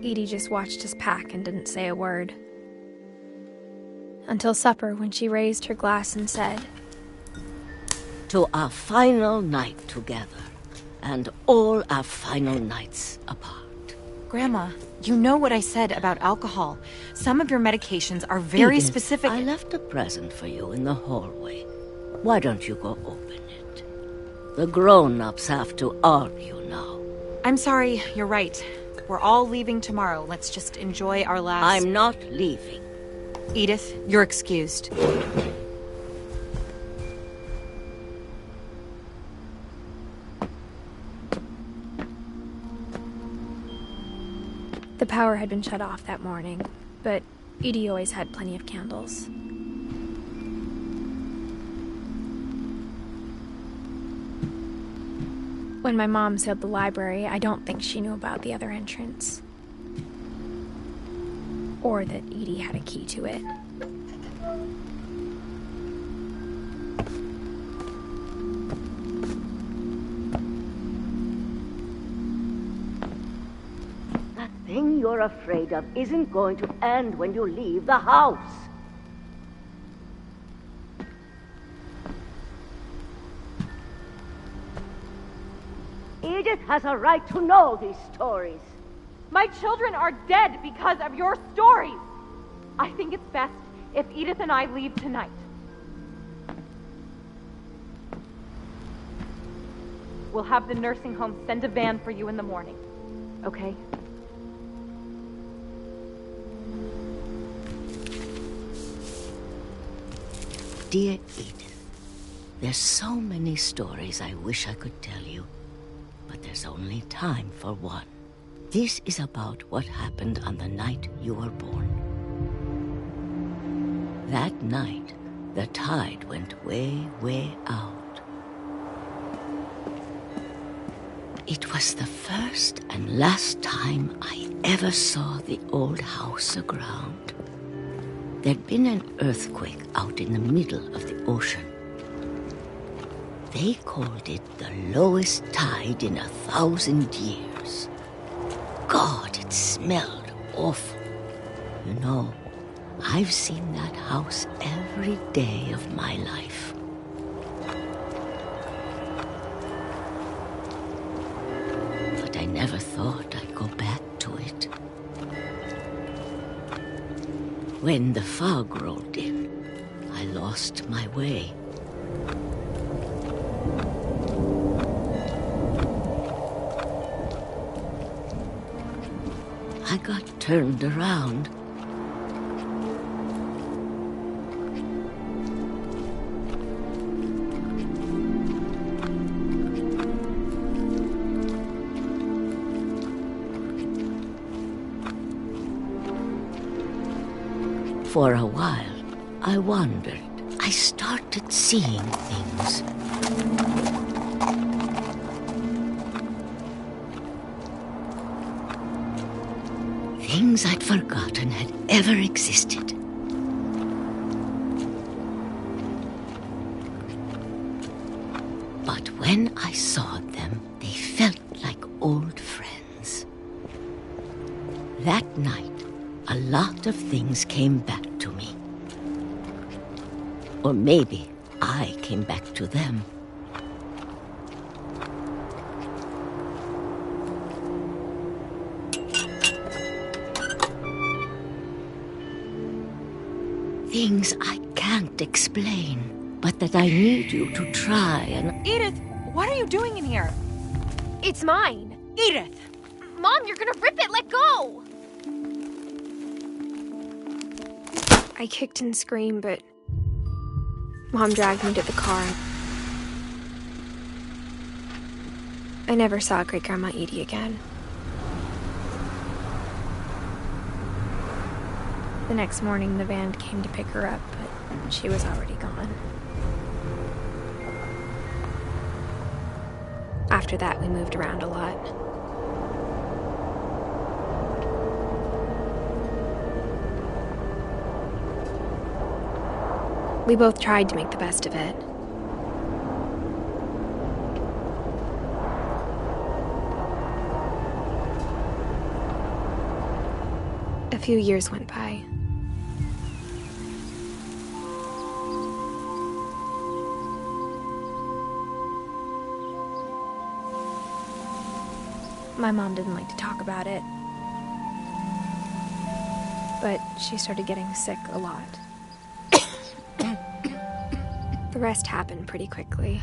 Edie just watched us pack and didn't say a word. Until supper, when she raised her glass and said, "To our final night together, and all our final nights apart." Grandma, you know what I said about alcohol. Some of your medications are very Edith, specific. I left a present for you in the hallway. Why don't you go open it? The grown-ups have to argue now. I'm sorry, you're right. We're all leaving tomorrow. Let's just enjoy our last... I'm not leaving. Edith, you're excused. The power had been shut off that morning, but Edie always had plenty of candles. When my mom sealed the library, I don't think she knew about the other entrance. Or that Edie had a key to it. That thing you're afraid of isn't going to end when you leave the house. Edith has a right to know these stories. My children are dead because of your stories. I think it's best if Edith and I leave tonight. We'll have the nursing home send a van for you in the morning, okay? Dear Edith, there's so many stories I wish I could tell you, but there's only time for one. This is about what happened on the night you were born. That night, the tide went way, way out. It was the first and last time I ever saw the old house aground. There'd been an earthquake out in the middle of the ocean. They called it the lowest tide in 1,000 years. God, it smelled awful. You know, I've seen that house every day of my life. But I never thought I'd go back to it. When the fog rolled in, I lost my way. I got turned around. For a while, I wondered. I started seeing things. Things I'd forgotten had ever existed. But when I saw them, they felt like old friends. That night, a lot of things came back to me. Or maybe I came back to them. Things I can't explain, but that I need you to try and... Edith, what are you doing in here? It's mine. Edith! Mom, you're gonna rip it! Let go! I kicked and screamed, but Mom dragged me to the car. I never saw Great-Grandma Edie again. The next morning, the van came to pick her up, but she was already gone. After that, we moved around a lot. We both tried to make the best of it. A few years went by. My mom didn't like to talk about it, but she started getting sick a lot. The rest happened pretty quickly.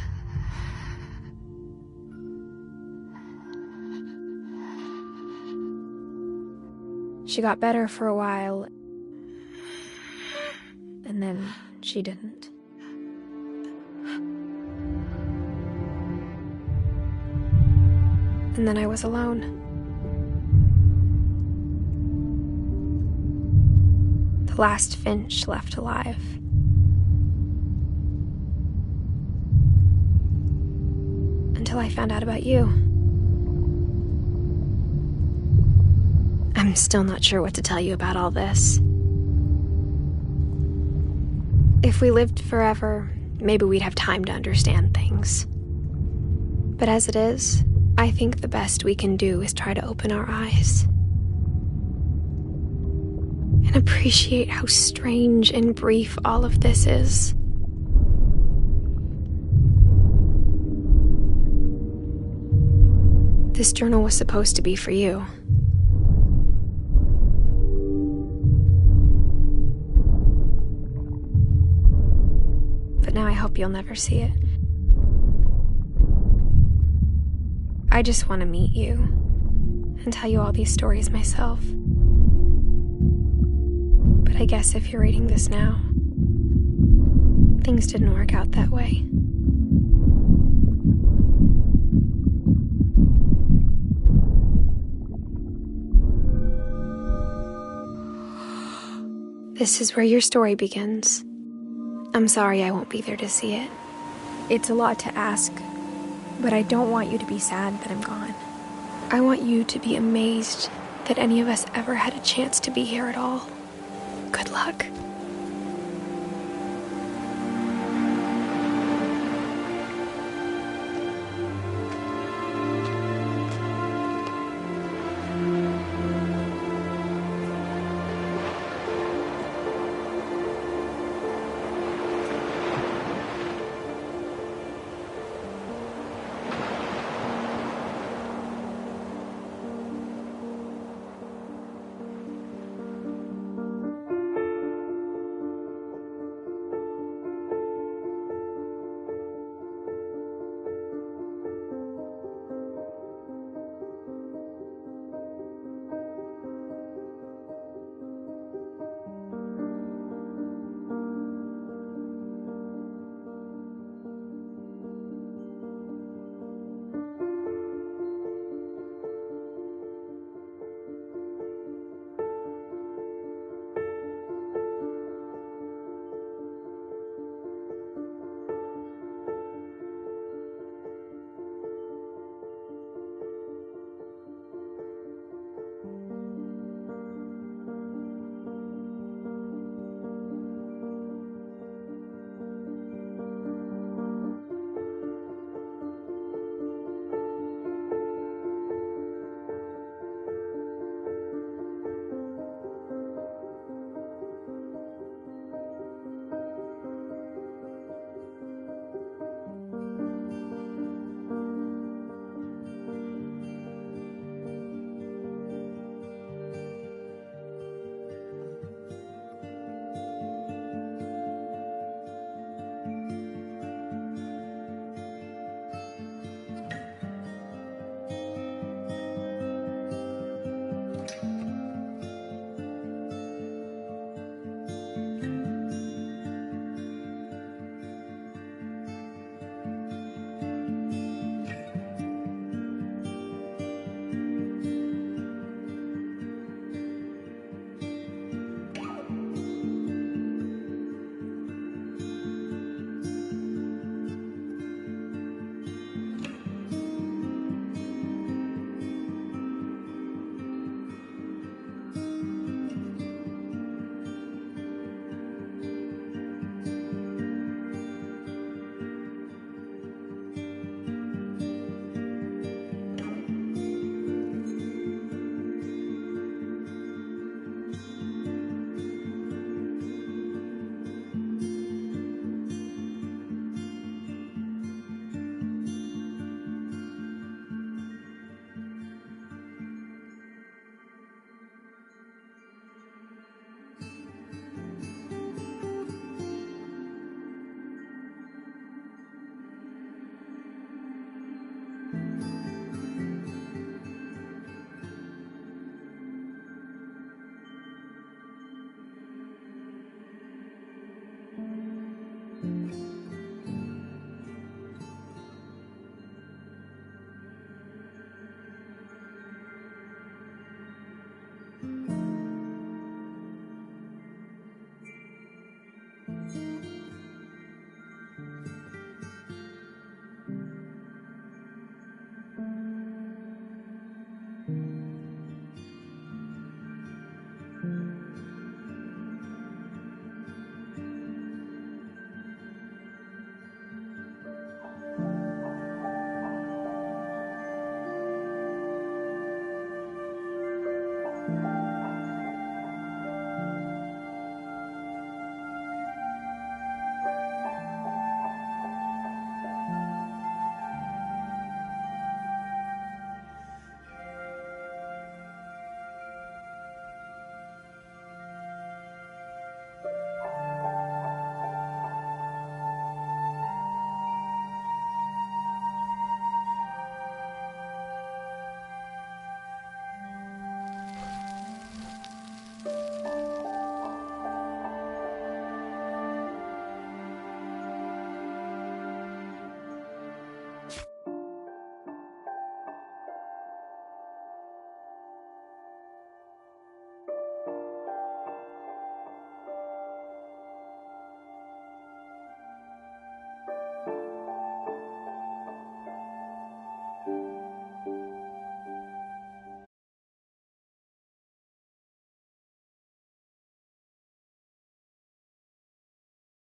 She got better for a while, and then she didn't. And then I was alone. The last Finch left alive. Until I found out about you. I'm still not sure what to tell you about all this. If we lived forever, maybe we'd have time to understand things. But as it is, I think the best we can do is try to open our eyes. And appreciate how strange and brief all of this is. This journal was supposed to be for you. But now I hope you'll never see it. I just want to meet you and tell you all these stories myself. But I guess if you're reading this now, things didn't work out that way. This is where your story begins. I'm sorry I won't be there to see it. It's a lot to ask, but I don't want you to be sad that I'm gone. I want you to be amazed that any of us ever had a chance to be here at all. Good luck.